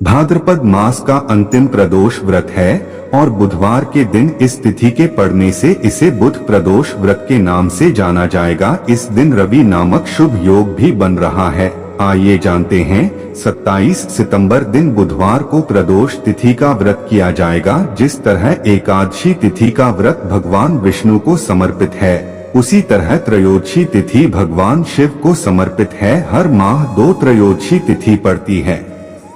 भाद्रपद मास का अंतिम प्रदोष व्रत है और बुधवार के दिन इस तिथि के पड़ने से इसे बुध प्रदोष व्रत के नाम से जाना जाएगा। इस दिन रवि नामक शुभ योग भी बन रहा है। आइए जानते हैं। 27 सितंबर दिन बुधवार को प्रदोष तिथि का व्रत किया जाएगा। जिस तरह एकादशी तिथि का व्रत भगवान विष्णु को समर्पित है, उसी तरह त्रयोदशी तिथि भगवान शिव को समर्पित है। हर माह 2 त्रयोदशी तिथि पड़ती है,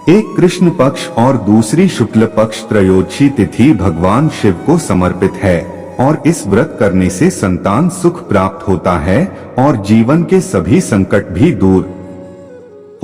एक कृष्ण पक्ष और दूसरी शुक्ल पक्ष त्रयोदशी तिथि भगवान शिव को समर्पित है और इस व्रत करने से संतान सुख प्राप्त होता है और जीवन के सभी संकट भी दूर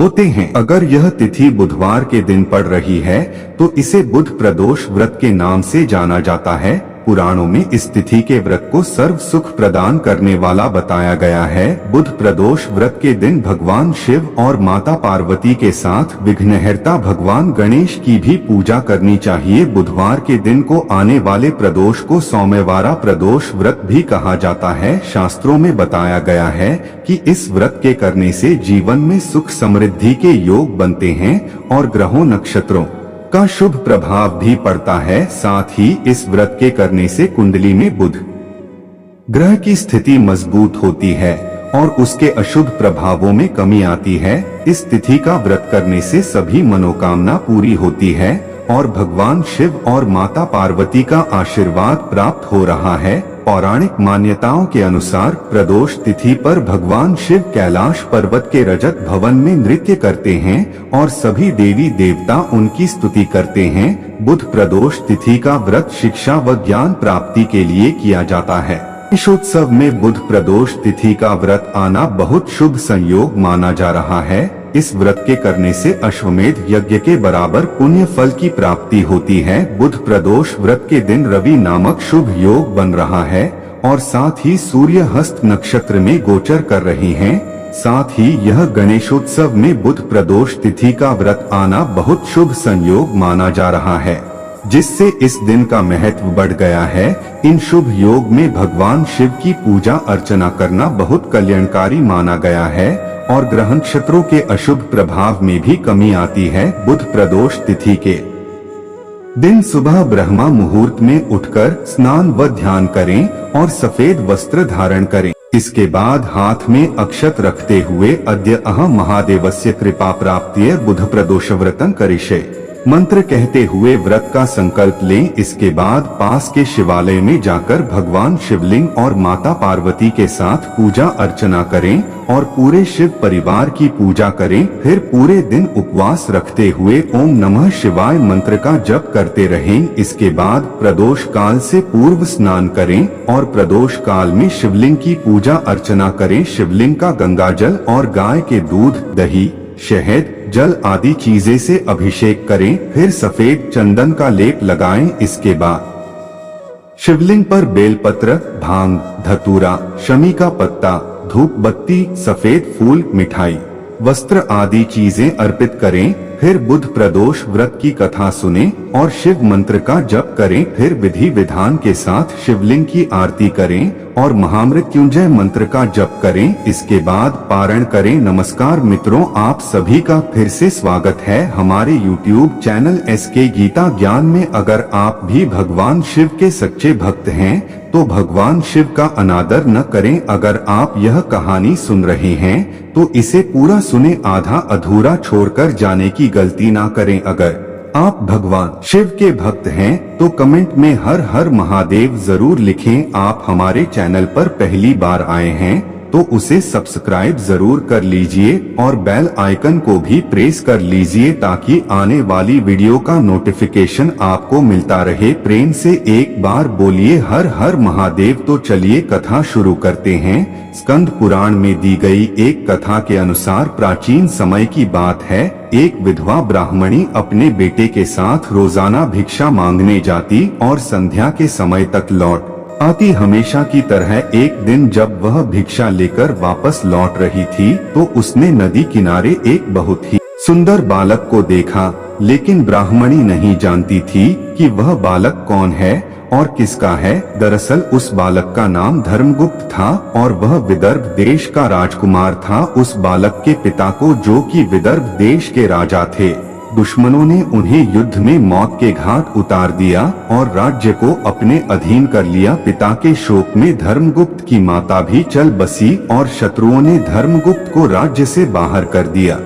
होते हैं। अगर यह तिथि बुधवार के दिन पड़ रही है तो इसे बुध प्रदोष व्रत के नाम से जाना जाता है। पुराणों में इस तिथि के व्रत को सर्व सुख प्रदान करने वाला बताया गया है। बुध प्रदोष व्रत के दिन भगवान शिव और माता पार्वती के साथ विघ्नहर्ता भगवान गणेश की भी पूजा करनी चाहिए। बुधवार के दिन को आने वाले प्रदोष को सौम्यवारा प्रदोष व्रत भी कहा जाता है। शास्त्रों में बताया गया है कि इस व्रत के करने से जीवन में सुख समृद्धि के योग बनते हैं और ग्रहों नक्षत्रों का शुभ प्रभाव भी पड़ता है। साथ ही इस व्रत के करने से कुंडली में बुध ग्रह की स्थिति मजबूत होती है और उसके अशुभ प्रभावों में कमी आती है। इस तिथि का व्रत करने से सभी मनोकामना पूरी होती है और भगवान शिव और माता पार्वती का आशीर्वाद प्राप्त हो रहा है। पौराणिक मान्यताओं के अनुसार प्रदोष तिथि पर भगवान शिव कैलाश पर्वत के रजत भवन में नृत्य करते हैं और सभी देवी देवता उनकी स्तुति करते हैं। बुध प्रदोष तिथि का व्रत शिक्षा व ज्ञान प्राप्ति के लिए किया जाता है। गणेशोत्सव में बुध प्रदोष तिथि का व्रत आना बहुत शुभ संयोग माना जा रहा है। इस व्रत के करने से अश्वमेध यज्ञ के बराबर पुण्य फल की प्राप्ति होती है। बुध प्रदोष व्रत के दिन रवि नामक शुभ योग बन रहा है और साथ ही सूर्य हस्त नक्षत्र में गोचर कर रही हैं। साथ ही यह गणेशोत्सव में बुध प्रदोष तिथि का व्रत आना बहुत शुभ संयोग माना जा रहा है, जिससे इस दिन का महत्व बढ़ गया है। इन शुभ योग में भगवान शिव की पूजा अर्चना करना बहुत कल्याणकारी माना गया है और ग्रह नक्षत्रों के अशुभ प्रभाव में भी कमी आती है। बुध प्रदोष तिथि के दिन सुबह ब्रह्मा मुहूर्त में उठकर स्नान व ध्यान करें और सफेद वस्त्र धारण करें। इसके बाद हाथ में अक्षत रखते हुए अद्य अहं महादेवस्य कृपा प्राप्तिये बुध प्रदोष व्रतं करिष्ये मंत्र कहते हुए व्रत का संकल्प लें। इसके बाद पास के शिवालय में जाकर भगवान शिवलिंग और माता पार्वती के साथ पूजा अर्चना करें और पूरे शिव परिवार की पूजा करें। फिर पूरे दिन उपवास रखते हुए ओम नमः शिवाय मंत्र का जप करते रहें। इसके बाद प्रदोष काल से पूर्व स्नान करें और प्रदोष काल में शिवलिंग की पूजा अर्चना करें। शिवलिंग का गंगाजल और गाय के दूध, दही, शहद, जल आदि चीजें से अभिषेक करें। फिर सफेद चंदन का लेप लगाएं। इसके बाद शिवलिंग पर बेलपत्र, भांग, धतूरा, शमी का पत्ता, धूप बत्ती, सफेद फूल, मिठाई, वस्त्र आदि चीजें अर्पित करें। फिर बुध प्रदोष व्रत की कथा सुनें और शिव मंत्र का जप करें। फिर विधि विधान के साथ शिवलिंग की आरती करें और महामृत्युंजय मंत्र का जप करें। इसके बाद पारण करें। नमस्कार मित्रों, आप सभी का फिर से स्वागत है हमारे YouTube चैनल SK गीता ज्ञान में। अगर आप भी भगवान शिव के सच्चे भक्त हैं तो भगवान शिव का अनादर न करें। अगर आप यह कहानी सुन रहे हैं तो इसे पूरा सुने, आधा अधूरा छोड़कर जाने की गलती ना करें। अगर आप भगवान शिव के भक्त हैं तो कमेंट में हर हर महादेव जरूर लिखें। आप हमारे चैनल पर पहली बार आए हैं तो उसे सब्सक्राइब जरूर कर लीजिए और बेल आइकन को भी प्रेस कर लीजिए ताकि आने वाली वीडियो का नोटिफिकेशन आपको मिलता रहे। प्रेम से एक बार बोलिए हर हर महादेव। तो चलिए कथा शुरू करते हैं। स्कंद पुराण में दी गई एक कथा के अनुसार प्राचीन समय की बात है। एक विधवा ब्राह्मणी अपने बेटे के साथ रोजाना भिक्षा मांगने जाती और संध्या के समय तक लौट आती। हमेशा की तरह एक दिन जब वह भिक्षा लेकर वापस लौट रही थी तो उसने नदी किनारे एक बहुत ही सुंदर बालक को देखा, लेकिन ब्राह्मणी नहीं जानती थी कि वह बालक कौन है और किसका है। दरअसल उस बालक का नाम धर्मगुप्त था और वह विदर्भ देश का राजकुमार था। उस बालक के पिता को, जो कि विदर्भ देश के राजा थे, दुश्मनों ने उन्हें युद्ध में मौत के घाट उतार दिया और राज्य को अपने अधीन कर लिया। पिता के शोक में धर्मगुप्त की माता भी चल बसी और शत्रुओं ने धर्मगुप्त को राज्य से बाहर कर दिया।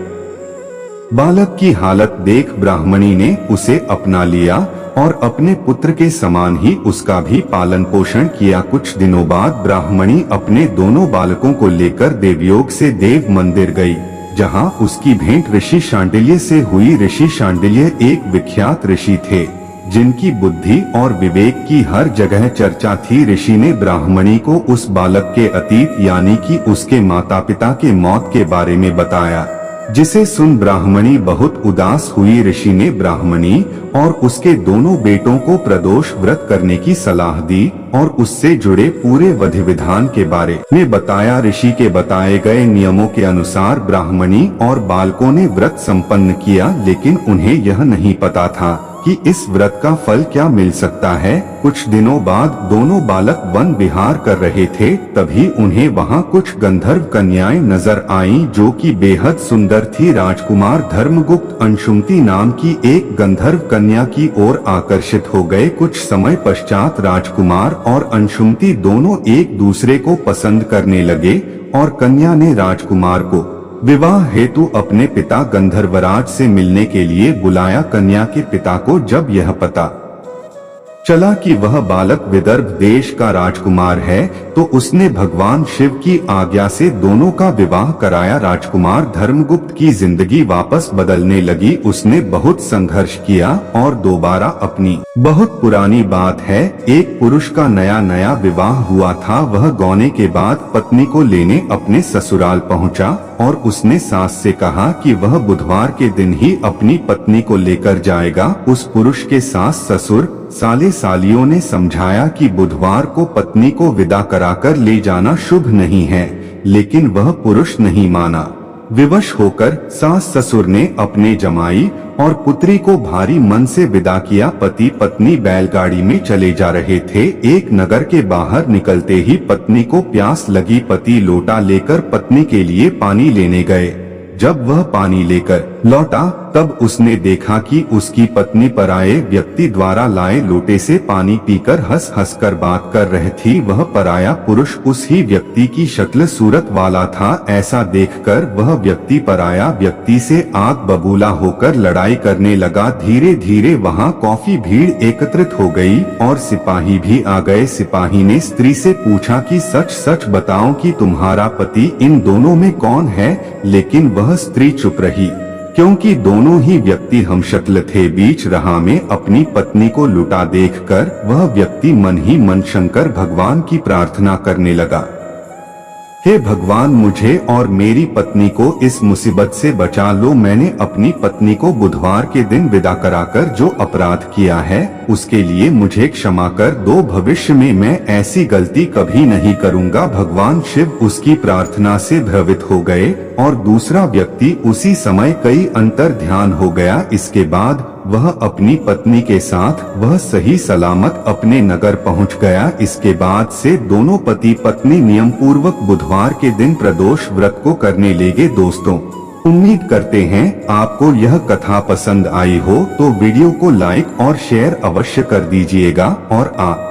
बालक की हालत देख ब्राह्मणी ने उसे अपना लिया और अपने पुत्र के समान ही उसका भी पालन पोषण किया। कुछ दिनों बाद ब्राह्मणी अपने दोनों बालकों को लेकर देवयोग से देव मंदिर गई, जहां उसकी भेंट ऋषि शांडिल्य से हुई। ऋषि शांडिल्य एक विख्यात ऋषि थे, जिनकी बुद्धि और विवेक की हर जगह चर्चा थी। ऋषि ने ब्राह्मणी को उस बालक के अतीत यानी कि उसके माता पिता के मौत के बारे में बताया, जिसे सुन ब्राह्मणी बहुत उदास हुई। ऋषि ने ब्राह्मणी और उसके दोनों बेटों को प्रदोष व्रत करने की सलाह दी और उससे जुड़े पूरे विधि विधान के बारे में बताया। ऋषि के बताए गए नियमों के अनुसार ब्राह्मणी और बालकों ने व्रत संपन्न किया, लेकिन उन्हें यह नहीं पता था कि इस व्रत का फल क्या मिल सकता है। कुछ दिनों बाद दोनों बालक वन विहार कर रहे थे, तभी उन्हें वहां कुछ गंधर्व कन्याएं नजर आईं, जो कि बेहद सुंदर थी। राजकुमार धर्मगुप्त अंशुमति नाम की एक गंधर्व कन्या की ओर आकर्षित हो गए। कुछ समय पश्चात राजकुमार और अंशुमति दोनों एक दूसरे को पसंद करने लगे और कन्या ने राजकुमार को विवाह हेतु अपने पिता गंधर्वराज से मिलने के लिए बुलाया। कन्या के पिता को जब यह पता चला कि वह बालक विदर्भ देश का राजकुमार है, तो उसने भगवान शिव की आज्ञा से दोनों का विवाह कराया। राजकुमार धर्मगुप्त की जिंदगी वापस बदलने लगी। उसने बहुत संघर्ष किया और दोबारा अपनी बहुत पुरानी बात है, एक पुरुष का नया नया विवाह हुआ था। वह गौने के बाद पत्नी को लेने अपने ससुराल पहुंचा और उसने सास से कहा कि वह बुधवार के दिन ही अपनी पत्नी को लेकर जाएगा। उस पुरुष के सास ससुर साले सालियों ने समझाया कि बुधवार को पत्नी को विदा कराकर ले जाना शुभ नहीं है, लेकिन वह पुरुष नहीं माना। विवश होकर सास ससुर ने अपने जमाई और पुत्री को भारी मन से विदा किया। पति पत्नी बैलगाड़ी में चले जा रहे थे। एक नगर के बाहर निकलते ही पत्नी को प्यास लगी। पति लोटा लेकर पत्नी के लिए पानी लेने गए। जब वह पानी लेकर लौटा, तब उसने देखा कि उसकी पत्नी पराये व्यक्ति द्वारा लाए लोटे से पानी पीकर हंस हंस कर बात कर रही थी। वह पराया पुरुष उस ही व्यक्ति की शक्ल सूरत वाला था। ऐसा देखकर वह व्यक्ति पराया व्यक्ति से आग बबूला होकर लड़ाई करने लगा। धीरे धीरे वहां काफी भीड़ एकत्रित हो गई और सिपाही भी आ गए। सिपाही ने स्त्री से पूछा कि सच सच बताओ कि तुम्हारा पति इन दोनों में कौन है, लेकिन वह स्त्री चुप रही, क्योंकि दोनों ही व्यक्ति हमशक्ल थे। बीच राह में अपनी पत्नी को लुटा देखकर वह व्यक्ति मन ही मन शंकर भगवान की प्रार्थना करने लगा, हे भगवान, मुझे और मेरी पत्नी को इस मुसीबत से बचा लो। मैंने अपनी पत्नी को बुधवार के दिन विदा कराकर जो अपराध किया है, उसके लिए मुझे क्षमा कर दो। भविष्य में मैं ऐसी गलती कभी नहीं करूंगा। भगवान शिव उसकी प्रार्थना से भ्रमित हो गए और दूसरा व्यक्ति उसी समय कई अंतर ध्यान हो गया। इसके बाद वह अपनी पत्नी के साथ वह सही सलामत अपने नगर पहुंच गया। इसके बाद से दोनों पति पत्नी नियम पूर्वक बुधवार के दिन प्रदोष व्रत को करने लगे। दोस्तों, उम्मीद करते हैं आपको यह कथा पसंद आई हो, तो वीडियो को लाइक और शेयर अवश्य कर दीजिएगा। और आप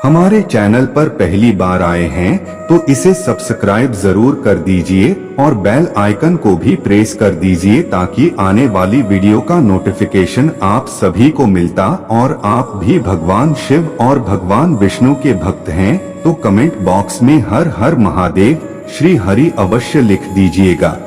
हमारे चैनल पर पहली बार आए हैं तो इसे सब्सक्राइब जरूर कर दीजिए और बेल आइकन को भी प्रेस कर दीजिए, ताकि आने वाली वीडियो का नोटिफिकेशन आप सभी को मिलता। और आप भी भगवान शिव और भगवान विष्णु के भक्त हैं तो कमेंट बॉक्स में हर हर महादेव श्री हरि अवश्य लिख दीजिएगा।